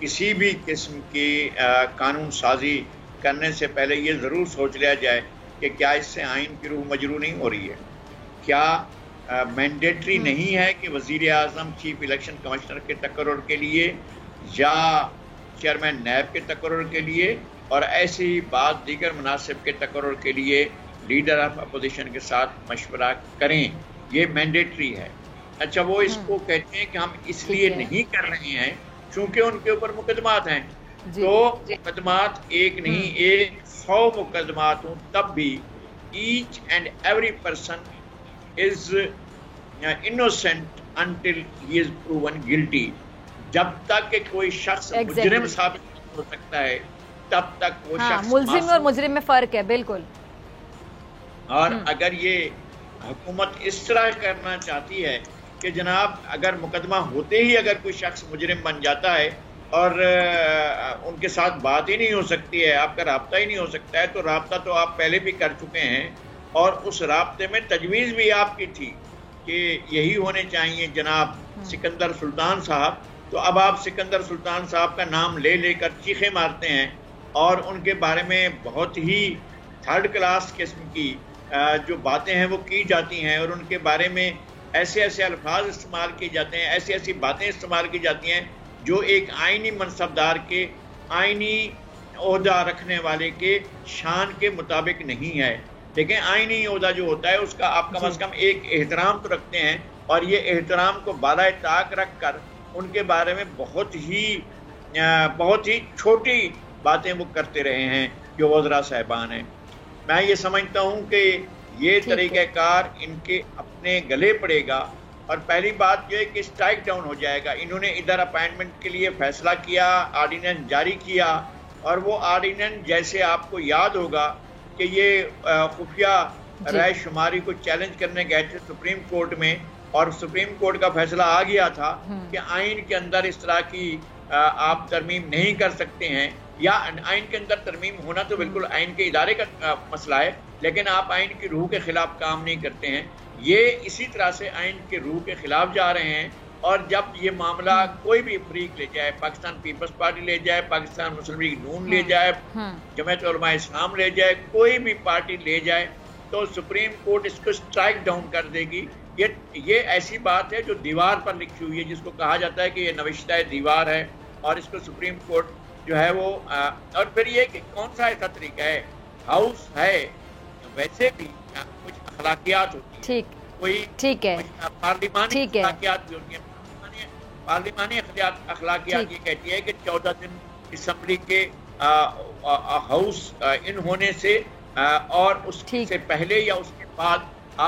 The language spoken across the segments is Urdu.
کسی بھی قسم کی قانون سازی کرنے سے پہلے یہ ضرور سوچ لیا جائے کہ کیا اس سے آئین کی روح مجروح نہیں ہو رہی ہے، کیا مینڈیٹری نہیں ہے کہ وزیر اعظم چیف الیکشن کمشنر کے تقرر کے لیے یا چیئرمین نیب کے تقرر کے لیے اور ایسے ہی بعض دیگر مناصب کے تقرر کے لیے لیڈر آف اپوزیشن کے ساتھ مشورہ کریں، یہ مینڈیٹری ہے۔ اچھا وہ اس کو کہتے ہیں کہ ہم اس لیے نہیں کر رہے ہیں چونکہ ان کے اوپر مقدمات ہیں، تو مقدمات ایک نہیں 100 مقدمات ہوں تب بھی each and every person is innocent until he is proven guilty۔ جب تک کہ کوئی شخص مجرم ثابت ہو سکتا ہے تب تک وہ شخص ملزم اور مجرم میں فرق ہے بالکل۔ اور اگر یہ حکومت اس طرح کرنا چاہتی ہے کہ جناب اگر مقدمہ ہوتے ہی اگر کوئی شخص مجرم بن جاتا ہے اور ان کے ساتھ بات ہی نہیں ہو سکتی ہے، آپ کا رابطہ ہی نہیں ہو سکتا ہے، تو رابطہ تو آپ پہلے بھی کر چکے ہیں اور اس رابطے میں تجویز بھی آپ کی تھی کہ یہی ہونے چاہیے جناب سکندر سلطان صاحب، تو اب آپ سکندر سلطان صاحب کا نام لے لے کر چیخیں مارتے ہیں اور ان کے بارے میں بہت ہی تھرڈ کلاس قسم کی جو باتیں ہیں وہ کی جاتی ہیں اور ان کے بارے میں ایسے ایسے الفاظ استعمال کیے جاتے ہیں، ایسی ایسی باتیں استعمال کی جاتی ہیں جو ایک آئینی منصبدار کے، آئینی عہدہ رکھنے والے کے شان کے مطابق نہیں ہے۔ دیکھیں آئینی عہدہ جو ہوتا ہے اس کا آپ کم از کم ایک احترام تو رکھتے ہیں، اور یہ احترام کو بالائے طاق رکھ کر ان کے بارے میں بہت ہی چھوٹی باتیں وہ کرتے رہے ہیں جو وزراء صاحبان ہیں۔ میں یہ سمجھتا ہوں کہ یہ طریقہ کار ان کے اپنے گلے پڑے گا، اور پہلی بات یہ ہے کہ اسٹرائک ڈاؤن ہو جائے گا۔ انہوں نے ادھر اپائنٹمنٹ کے لیے فیصلہ کیا، آرڈیننس جاری کیا، اور وہ آرڈیننس جیسے آپ کو یاد ہوگا کہ یہ خفیہ رائے شماری کو چیلنج کرنے گئے تھے سپریم کورٹ میں، اور سپریم کورٹ کا فیصلہ آ گیا تھا کہ آئین کے اندر اس طرح کی آپ ترمیم نہیں کر سکتے ہیں، یا آئین کے اندر ترمیم ہونا تو بالکل آئین کے ادارے کا مسئلہ ہے، لیکن آپ آئین کی روح کے خلاف کام نہیں کرتے ہیں۔ یہ اسی طرح سے آئین کے روح کے خلاف جا رہے ہیں، اور جب یہ معاملہ کوئی بھی فریق لے جائے، پاکستان پیپلز پارٹی لے جائے، پاکستان مسلم لیگ نون لے جائے، جمعیت علماء اسلام لے جائے، کوئی بھی پارٹی لے جائے، تو سپریم کورٹ اس کو اسٹرائک ڈاؤن کر دے گی۔ یہ ایسی بات ہے جو دیوار پر لکھی ہوئی ہے، جس کو کہا جاتا ہے کہ یہ نوشتہ دیوار ہے، اور اس کو سپریم کورٹ جو ہے وہ اور پھر یہ کہ کون سا ایسا طریقہ ہے، ہاؤس ہے ویسے بھی کچھ اخلاقیات ہوتی ہیں، کوئی پارلیمانی اخلاقیات بھی ہوتی ہیں۔ پارلیمانی اخلاقیات یہ کہتی ہے کہ 14 دن اسمبلی کے ہاؤس ان ہونے سے اور اس سے پہلے یا اس کے بعد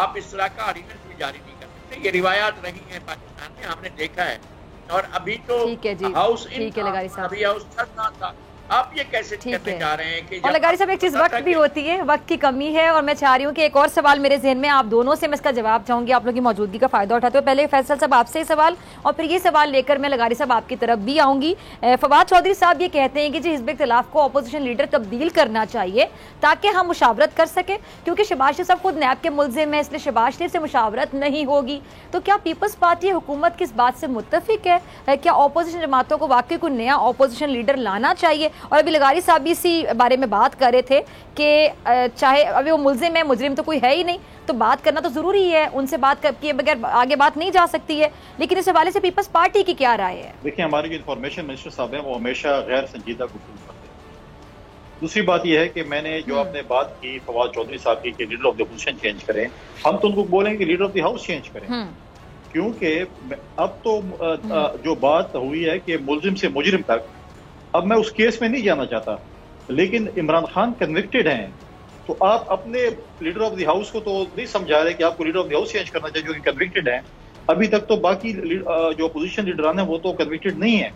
آپ اس طرح کا آرڈیننس بھی جاری نہیں کر سکتے۔ یہ روایات رہی ہیں پاکستان میں، ہم نے دیکھا ہے، اور ابھی تو ہاؤس ابھی ہاؤس چل رہا تھا، آپ یہ کیسے کرنے جا رہے ہیں کہ اور لگاری صاحب ایک چیز وقت بھی ہوتی ہے، وقت کی کمی ہے، اور میں چاہ رہی ہوں کہ ایک اور سوال میرے ذہن میں آپ دونوں سے میں اس کا جواب چاہوں گی، آپ لوگوں کی موجودگی کا فائدہ اٹھاتے ہوئے۔ پہلے فیصل صاحب آپ سے سوال، اور پھر یہ سوال لے کر میں لگاری صاحب آپ کی طرف بھی آؤں گی۔ فواد چودھری صاحب یہ کہتے ہیں کہ جی حزب اختلاف کو اپوزیشن لیڈر تبدیل کرنا چاہیے تاکہ ہم مشاورت کر سکیں، کیونکہ شہباز شریف صاحب خود نیب کے ملزم ہیں، اس لیے شہباز شریف سے مشاورت نہیں ہوگی۔ تو کیا پیپلز پارٹی حکومت کی اس بات سے متفق ہے؟ کیا اپوزیشن جماعتوں کو واقعی کوئی نیا اپوزیشن لیڈر لانا چاہیے؟ اور ابھی لگاری صاحب بھی اسی بارے میں بات کر رہے تھے کہ چاہے ابھی وہ ملزم ہے، مجرم تو کوئی ہے ہی نہیں، تو بات کرنا تو ضروری ہے، ان سے بات کیے بغیر آگے بات نہیں جا سکتی ہے، لیکن اس حوالے سے پیپلز پارٹی کی کیا رائے ہے؟ دیکھیں ہماری جو انفارمیشن منسٹر صاحب ہیں وہ ہمیشہ غیر سنجیدہ گفتگو کرتے ہیں۔ دوسری بات یہ ہے کہ میں نے جو آپ نے بات کی فواد چودھری صاحب کی کہ leader of the opposition change کریں، ہم تو ان کو بولیں کہ leader of the house change کریں، کیونکہ اب تو جو بات ہوئی ہے کہ ملزم سے مجرم تک، اب میں اس کیس میں نہیں جانا چاہتا، لیکن عمران خان کنوکٹڈ ہیں، تو آپ اپنے لیڈر آف دی ہاؤس کو تو نہیں سمجھا رہے کہ آپ کو leader of the house change کرنا چاہیے جو کہ کنوکٹڈ ہیں۔ ابھی تک تو باقی جو اپوزیشن لیڈران ہیں وہ تو کنوکٹڈ نہیں ہیں،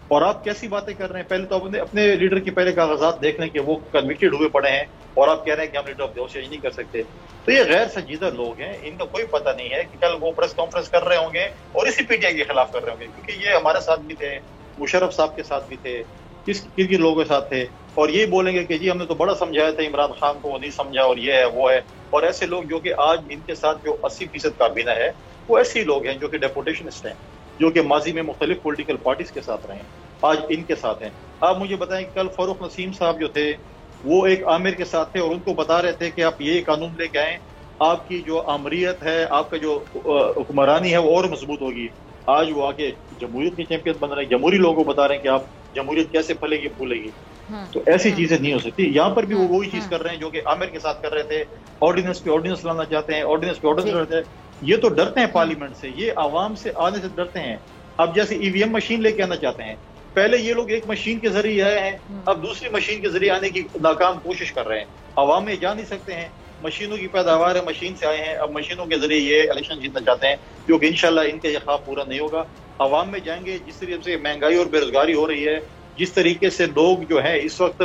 اور آپ کیسی باتیں کر رہے ہیں؟ پہلے تو اپنے لیڈر کے پہلے کاغذات دیکھ لیں کہ وہ کنوکٹڈ ہوئے پڑے ہیں، اور آپ کہہ رہے ہیں کہ ہم leader of the house change نہیں کر سکتے۔ تو یہ غیر سنجیدہ لوگ ہیں، ان کا کوئی پتہ نہیں ہے کہ کل وہ پریس کانفرنس کر رہے ہوں گے اور اسی پی ٹی آئی کے خلاف کر رہے ہوں گے، کیونکہ یہ ہمارے ساتھ بھی تھے، مشرف صاحب کے ساتھ بھی تھے، کن کن لوگوں کے ساتھ تھے، اور یہ بولیں گے کہ جی ہم نے تو بڑا سمجھایا تھا عمران خان کو، وہ نہیں سمجھا، اور یہ ہے وہ ہے۔ اور ایسے لوگ جو کہ آج ان کے ساتھ جو 80% کابینہ ہے وہ ایسے لوگ ہیں جو کہ ڈیپوٹیشنسٹ ہیں، جو کہ ماضی میں مختلف پولیٹیکل پارٹیز کے ساتھ رہے ہیں۔ آج ان کے ساتھ ہیں. آپ مجھے بتائیں کل فاروق نسیم صاحب جو تھے وہ ایک عامر کے ساتھ تھے اور ان کو بتا رہے تھے کہ آپ یہ قانون لے کے آئیں, آپ کی جو آمریت ہے, آپ کا جو حکمرانی ہے وہ اور مضبوط ہوگی. آج وہ آگے جمہوریت کے چیمپئن بن رہے ہیں, جمہوری لوگوں کو بتا رہے ہیں کہ آپ جمہوریت کیسے پھلے گی پھولے گی. تو ایسی چیزیں نہیں ہو سکتی. یہاں پر بھی وہ وہی چیز کر رہے ہیں جو کہ عامر کے ساتھ کر رہے تھے, آرڈیننس پہ آرڈیننس لانا چاہتے ہیں, آرڈیننس پہ آرڈیننس لانا چاہتے ہیں. یہ تو ڈرتے ہیں پارلیمنٹ سے, یہ عوام سے آنے سے ڈرتے ہیں. اب جیسے ای وی ایم مشین لے کے آنا چاہتے ہیں, پہلے یہ لوگ ایک مشین کے ذریعے آئے ہیں, اب دوسری مشین کے ذریعے آنے کی ناکام کوشش کر رہے ہیں. عوام میں جا نہیں سکتے ہیں, مشینوں کی پیداوار ہے, مشین سے آئے ہیں, اب مشینوں کے ذریعے یہ الیکشن جیتنا چاہتے ہیں, جو کہ انشاءاللہ ان کا یہ خواب پورا نہیں ہوگا. عوام میں جائیں گے, جس طریقے سے مہنگائی اور بے روزگاری ہو رہی ہے, جس طریقے سے لوگ جو ہے اس وقت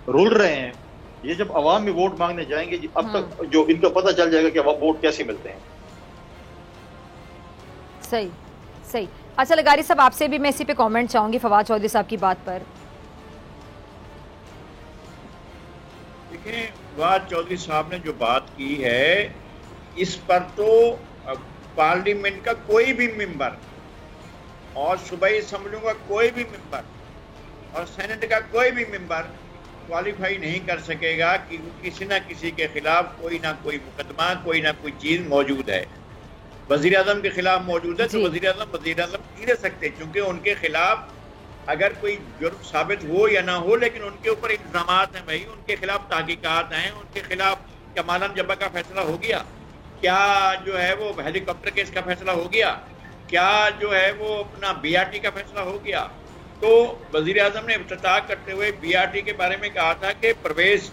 رول رہے ہیں, یہ جب عوام میں ووٹ مانگنے جائیں گے اب تک جو ان کو پتہ چل جائے گا کہ ووٹ کیسے ملتے ہیں. صحیح صحیح. اچھا لغاری صاحب, آپ سے بھی میں اسی پہ کامنٹ چاہوں گی فواد چودھری صاحب کی بات پر. دیکھیں فواد چودھری صاحب نے جو بات کی ہے اس پر تو پارلیمنٹ کا کوئی بھی ممبر اور صوبائی اسمبلیوں کا کوئی بھی ممبر اور سینٹ کا کوئی بھی ممبر کوالیفائی نہیں کر سکے گا کہ کسی نہ کسی کے خلاف کوئی نہ کوئی مقدمہ, کوئی نہ کوئی چیز موجود ہے. وزیر اعظم کے خلاف موجود ہے تو وزیر اعظم نہیں رہ سکتے, کیونکہ ان کے خلاف اگر کوئی جرم ثابت ہو یا نہ ہو, لیکن ان کے اوپر الزامات ہیں بھائی, ان کے خلاف تحقیقات ہیں, ان کے خلاف کیا مالن جبہ کا فیصلہ ہو گیا, کیا جو ہے وہ ہیلی کاپٹر کیس کا فیصلہ ہو گیا, کیا جو ہے وہ اپنا بی آر ٹی کا فیصلہ ہو گیا. تو وزیر اعظم نے افتتاح کرتے ہوئے بی آر ٹی کے بارے میں کہا تھا کہ پرویز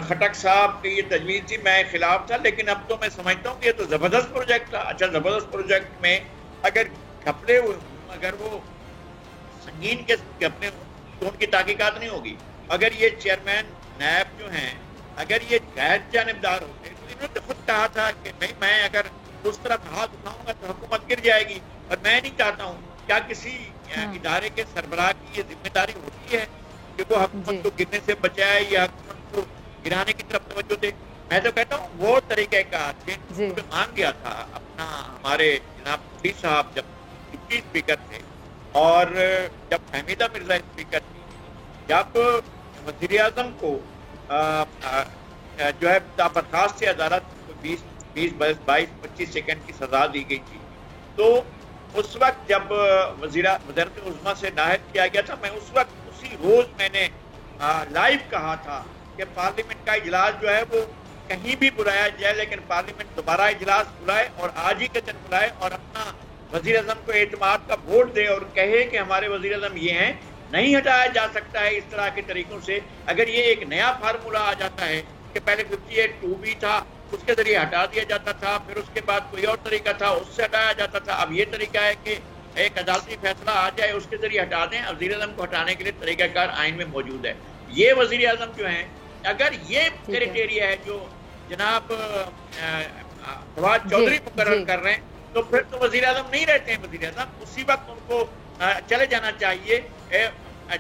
خٹک صاحب کی یہ تجویز تھی, میں خلاف تھا, لیکن اب تو میں سمجھتا ہوں کہ یہ تو زبردست پروجیکٹ تھا. اچھا زبردست پروجیکٹ میں اگر گھپلے اگر وہ سنگین کے گھپلے تو ان کی تحقیقات نہیں ہوگی. اگر یہ چیئرمین نیب جو ہیں اگر یہ غیر جانبدار ہوتے تو انہوں نے خود کہا تھا کہ میں اگر اس طرف ہاتھ اٹھاؤں گا تو حکومت گر جائے گی, اور میں نہیں چاہتا ہوں. کیا کسی ادارے کے سربراہ کی یہ ذمہ داری ہوتی ہے کہ وہ حکومت کو گرنے سے بچائے یا حکومت کو گرانے کی طرف توجہ دے؟ میں تو کہتا ہوں وہ طریقہ کار جن پہ مان گیا تھا اپنا ہمارے جناب مفتی صاحب جب ڈپٹی اسپیکر تھے اور جب حمیدہ مرزا اسپیکر تھی, جب وزیر اعظم کو جو ہے برخاست سے عدالت کو 20 22 25 سیکنڈ کی سزا دی گئی تھی, تو اس وقت جب وزارت عظمیٰ سے ناہید کیا گیا تھا, میں اس وقت اسی روز میں نے لائیو کہا تھا کہ پارلیمنٹ کا اجلاس جو ہے وہ کہیں بھی بلایا جائے, لیکن پارلیمنٹ دوبارہ اجلاس بلائے اور آج ہی کے دن بلائے اور اپنا وزیر اعظم کو اعتماد کا ووٹ دے اور کہے کہ ہمارے وزیر اعظم یہ ہیں, نہیں ہٹایا جا سکتا ہے اس طرح کے طریقوں سے. اگر یہ ایک نیا فارمولا آ جاتا ہے کہ پہلے 58(2) بھی تھا, اس کے ذریعے ہٹا دیا جاتا تھا, پھر اس کے بعد کوئی اور طریقہ تھا اس سے ہٹایا جاتا تھا, اب یہ طریقہ ہے کہ ایک عدالتی فیصلہ آ جائے اس کے ذریعے ہٹا دیں. وزیر اعظم کو ہٹانے کے لیے طریقہ کار آئین میں موجود ہے. یہ وزیر اعظم جو ہیں اگر یہ کرائٹیریا ہے جو جناب فواد چودھری مقرر کر رہے ہیں تو پھر تو وزیر اعظم نہیں رہتے ہیں وزیر اعظم. اسی وقت ان کو چلے جانا چاہیے.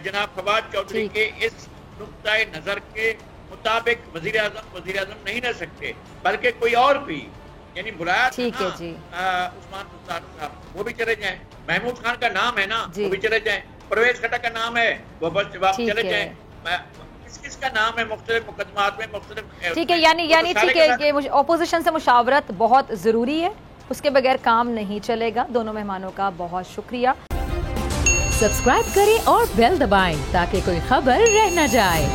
جناب فواد چودھری کے اس نقطۂ نظر کے مطابق وزیر اعظم نہیں رہ سکتے, بلکہ کوئی اور بھی, یعنی بلایا تھا عثمان مختار صاحب وہ بھی چلے جائیں, محمود خان کا نام ہے نا وہ بھی چلے جائیں, پرویز خٹک کا نام ہے وہ بس چلے جائیں, کس کا نام ہے مختلف مقدمات میں مختلف. ٹھیک ہے, یعنی ٹھیک ہے کہ اپوزیشن سے مشاورت بہت ضروری ہے, اس کے بغیر کام نہیں چلے گا. دونوں مہمانوں کا بہت شکریہ. سبسکرائب کریں اور بیل دبائیں تاکہ کوئی خبر رہ نہ جائے.